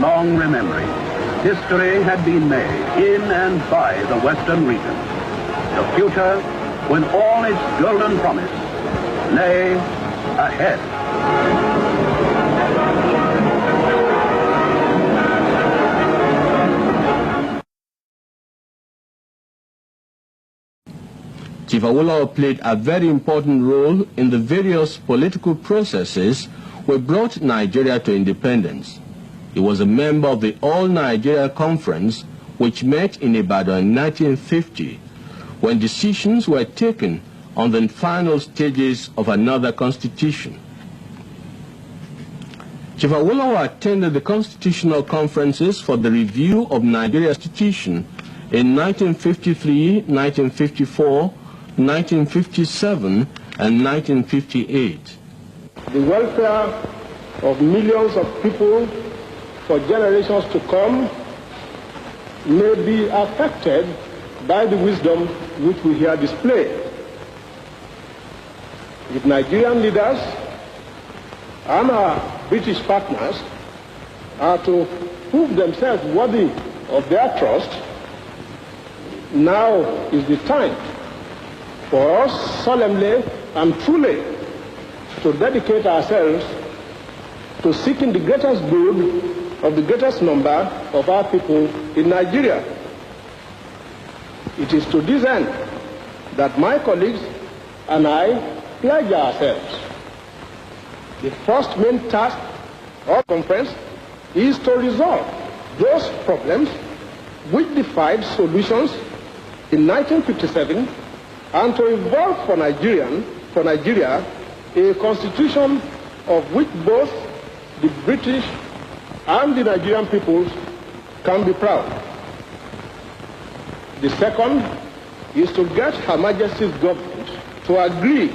long remembering, history had been made in and by the Western region. The future, with all its golden promise, lay ahead. Chief Awolowo played a very important role in the various political processes which brought Nigeria to independence. He was a member of the All Nigeria Conference, which met in Ibadan in 1950, when decisions were taken on the final stages of another constitution. Chief Awolowo attended the constitutional conferences for the review of Nigeria's constitution in 1953, 1954, 1957 and 1958. The welfare of millions of people for generations to come may be affected by the wisdom which we here display. If Nigerian leaders and our British partners are to prove themselves worthy of their trust, now is the time for us solemnly and truly to dedicate ourselves to seeking the greatest good of the greatest number of our people in Nigeria. It is to this end that my colleagues and I pledge ourselves. The first main task of the conference is to resolve those problems which defied solutions in 1957 and to evolve for Nigeria a constitution of which both the British and the Nigerian peoples can be proud. The second is to get Her Majesty's government to agree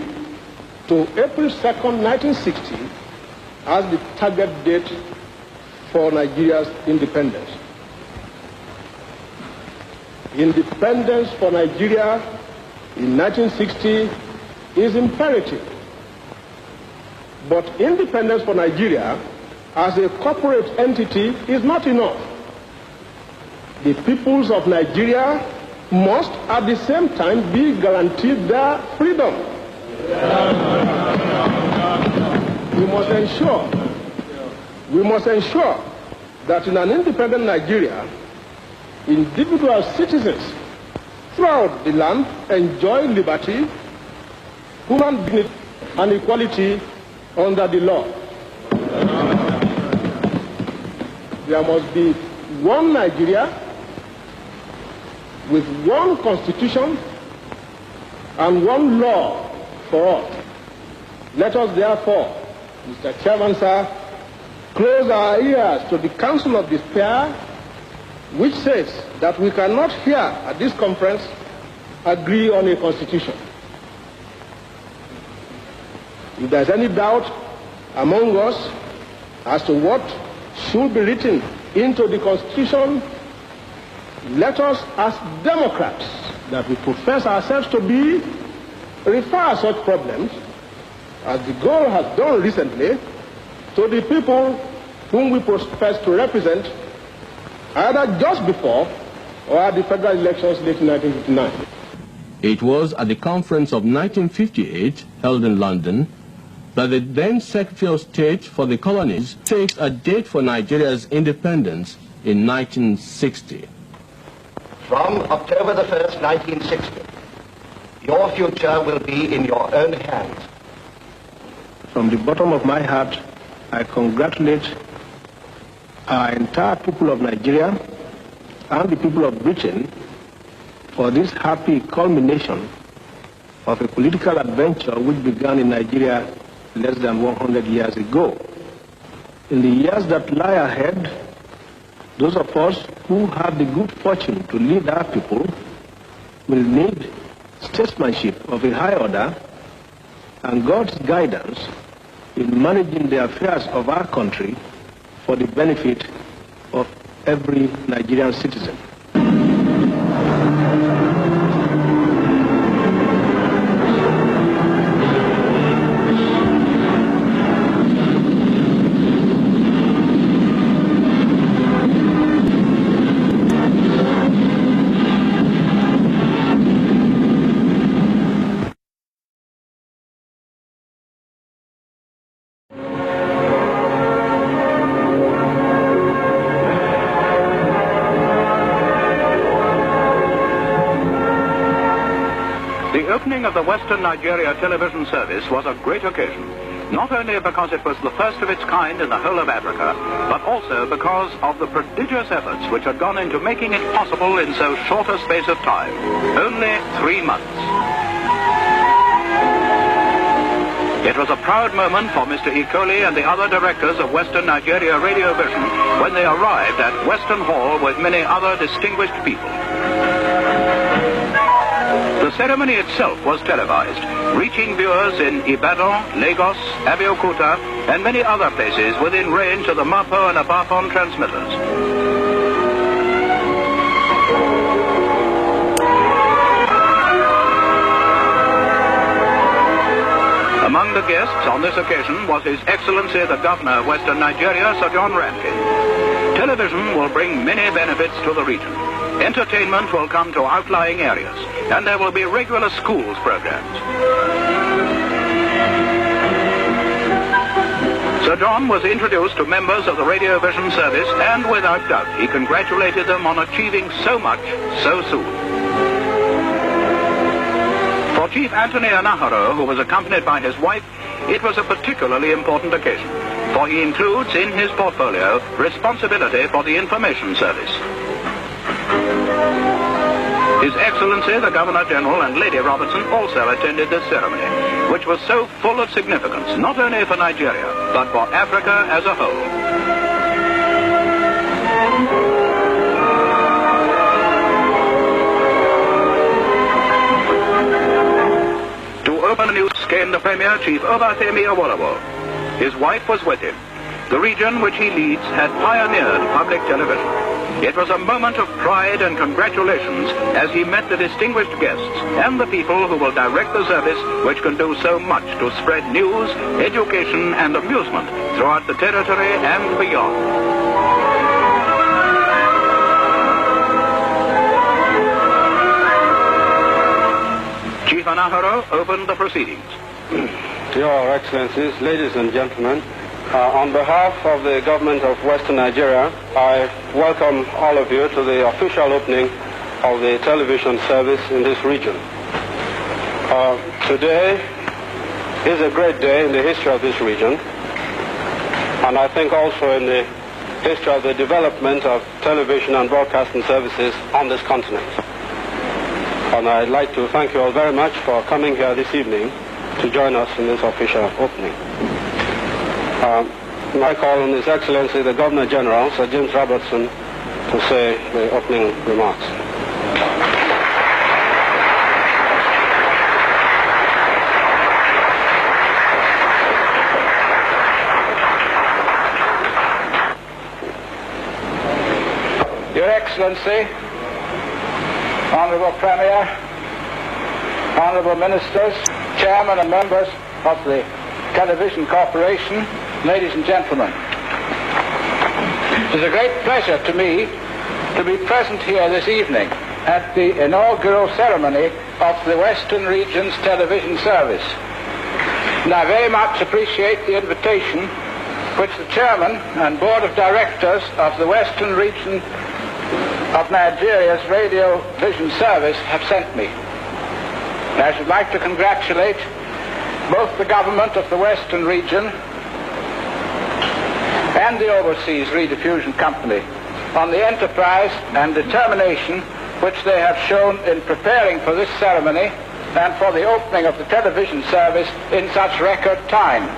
to April 2nd, 1960 as the target date for Nigeria's independence. Independence for Nigeria in 1960 is imperative. But independence for Nigeria as a corporate entity is not enough. The peoples of Nigeria must at the same time be guaranteed their freedom. We must ensure that in an independent Nigeria, individual citizens throughout the land enjoy liberty, human dignity, and equality under the law. There must be one Nigeria with one constitution and one law for all. Let us therefore, Mr. Chairman, sir, close our ears to the counsel of despair, which says that we cannot here at this conference agree on a constitution. If there's any doubt among us as to what should be written into the constitution, let us, as democrats that we profess ourselves to be, refer such problems, as the goal has done recently, to the people whom we profess to represent, either just before or at the federal elections late in 1959. It was at the conference of 1958, held in London, that the then Secretary of State for the Colonies fixed a date for Nigeria's independence in 1960. From October the 1st, 1960, your future will be in your own hands. From the bottom of my heart, I congratulate our entire people of Nigeria and the people of Britain for this happy culmination of a political adventure which began in Nigeria less than 100 years ago. In the years that lie ahead, those of us who have the good fortune to lead our people will need statesmanship of a high order and God's guidance in managing the affairs of our country for the benefit of every Nigerian citizen. opening of the Western Nigeria television service was a great occasion, not only because it was the first of its kind in the whole of Africa, but also because of the prodigious efforts which had gone into making it possible in so short a space of time, only 3 months. It was a proud moment for Mr. Ikoli and the other directors of Western Nigeria Radio Vision when they arrived at Western Hall with many other distinguished people. The ceremony itself was televised, reaching viewers in Ibadan, Lagos, Abeokuta, and many other places within range of the Mapo and Abafon transmitters. Among the guests on this occasion was His Excellency the Governor of Western Nigeria, Sir John Rankin. Television will bring many benefits to the region. Entertainment will come to outlying areas, and there will be regular schools programs. Sir John was introduced to members of the Radio Vision service, and without doubt he congratulated them on achieving so much so soon. For Chief Anthony Anaharo, who was accompanied by his wife, it was a particularly important occasion, for he includes in his portfolio responsibility for the information service. His Excellency the Governor-General and Lady Robertson also attended this ceremony, which was so full of significance, not only for Nigeria, but for Africa as a whole. To open the news came the Premier, Chief Obatemi Awolowo. His wife was with him. The region which he leads had pioneered public television. It was a moment of pride and congratulations as he met the distinguished guests and the people who will direct the service which can do so much to spread news, education and amusement throughout the territory and beyond. Chief Anaharo opened the proceedings. Your Excellencies, ladies and gentlemen, on behalf of the government of Western Nigeria, I welcome all of you to the official opening of the television service in this region. Today is a great day in the history of this region, and I think also in the history of the development of television and broadcasting services on this continent. And I'd like to thank you all very much for coming here this evening to join us in this official opening. I call on His Excellency the Governor-General, Sir James Robertson, to say the opening remarks. Your Excellency, Honourable Premier, Honourable Ministers, Chairman and members of the Television Corporation, ladies and gentlemen. It is a great pleasure to me to be present here this evening at the inaugural ceremony of the Western Region's television service. And I very much appreciate the invitation which the Chairman and Board of Directors of the Western Region of Nigeria's Radio Vision Service have sent me. And I should like to congratulate both the government of the Western Region and the Overseas Rediffusion Company on the enterprise and determination which they have shown in preparing for this ceremony and for the opening of the television service in such record time.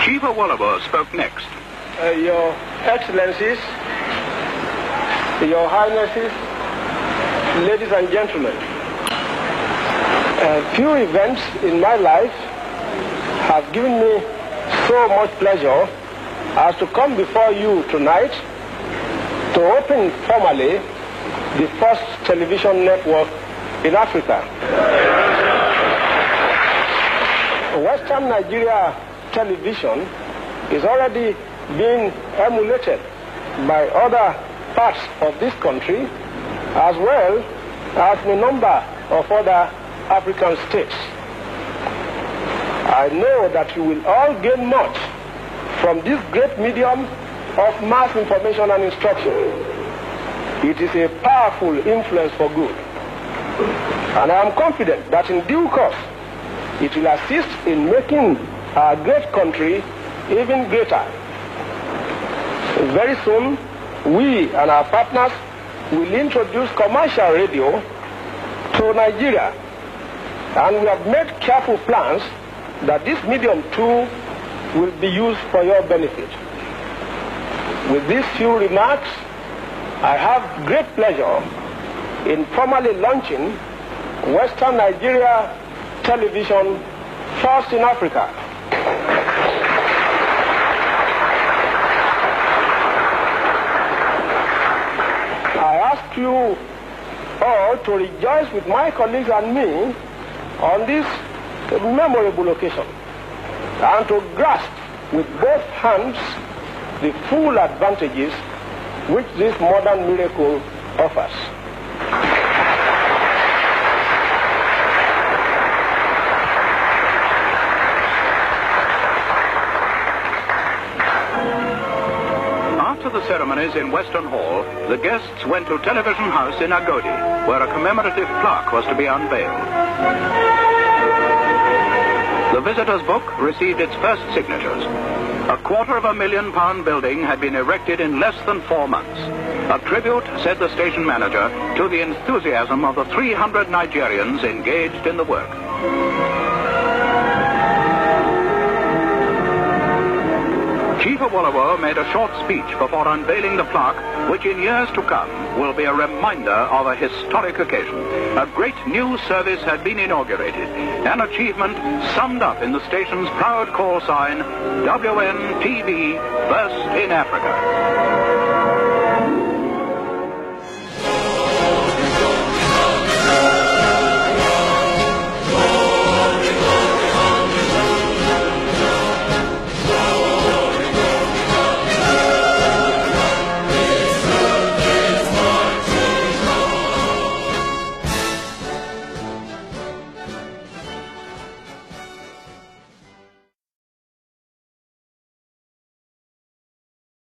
Chief Awolowo spoke next. Your Excellencies, Your Highnesses, ladies and gentlemen, few events in my life have given me so much pleasure as to come before you tonight to open formally the first television network in Africa. Western Nigeria television is already being emulated by other parts of this country as well as a number of other African states. I know that you will all gain much from this great medium of mass information and instruction. It is a powerful influence for good. And I am confident that in due course, it will assist in making our great country even greater. Very soon, we and our partners will introduce commercial radio to Nigeria. And we have made careful plans that this medium too will be used for your benefit. With these few remarks, I have great pleasure in formally launching Western Nigeria television first in Africa. I ask you all to rejoice with my colleagues and me on this memorable occasion and to grasp with both hands the full advantages which this modern miracle offers. After the ceremonies in Western Hall, the guests went to Television House in Agodi, where a commemorative plaque was to be unveiled. The visitors' book received its first signatures. A £250,000 building had been erected in less than 4 months. A tribute, said the station manager, to the enthusiasm of the 300 Nigerians engaged in the work. Chief Awolowo made a short speech before unveiling the plaque, which in years to come will be a reminder of a historic occasion. A great new service had been inaugurated, an achievement summed up in the station's proud call sign, WNTV, First in Africa.